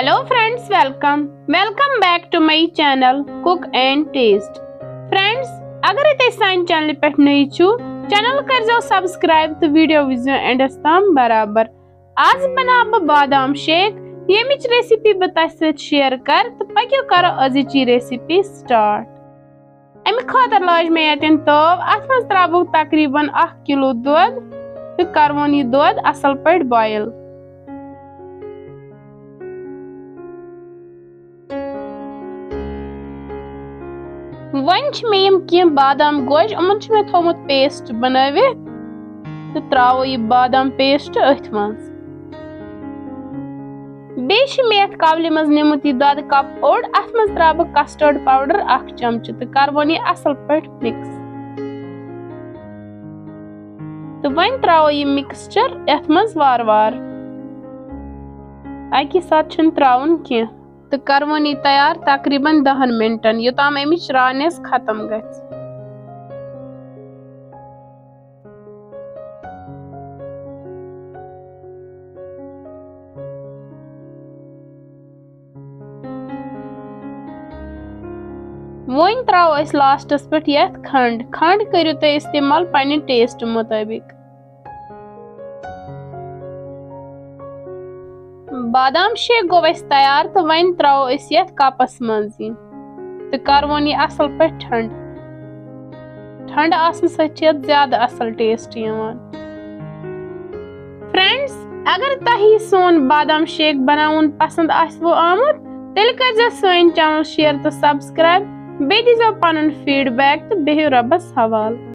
Hello friends, welcome back to my channel Cook and Taste. Friends, अगर ते सान channel पे नई छु चैनल कर जाओ सब्सक्राइब तो वीडियो विजन एंडस तम बराबर। आज बनाब बादाम शेक यमिच रेसिपी बताय से शेयर कर तो पक्यो करो अजिची रेसिपी स्टार्ट। अमि खातर लाज में यतन तव अथ मज त्राबो तकरीबन 1 किलो दूध तो करवन यह दूध असल पट बॉयल। वन मे कह बादाम गोश उमन मे थोमुत पेस्ट बनावित तो त्रावो यह बादाम पेस्ट अथ मज मे कवल मज निमुत यह दद कप ओड अथ मज त्रा बह कस्टर्ड पाउडर 1 चमच तो करवन यह असल पट मिक्स तो वन त्रावो यह मिक्सचर अथ मज वार वार अकि साथ त्रावन कह तो करवन यह तैयार तकरीबन 10 मिनटन योताम अमिच रानस खत्म गछ। वन त्राव अस लास्टस पे यथ खंड करू तुम इस्तेमाल पन्ने टेस्ट मुताबिक। बादाम शेक गो अस तैयार तो वन त्राव अस यथ कपस मज तो करवन यह असल पे ठंड आसन सत ज्यादा असल टेस्ट यवान। फ्रेंड्स, अगर तही सोन बादाम शेक बनाउन पसंद आसवो आमुत तेल कर सन चैनल शेयर तो सब्सक्राइब बे दीजो पनुन फीडबैक तो बेहियो रबस हवाल।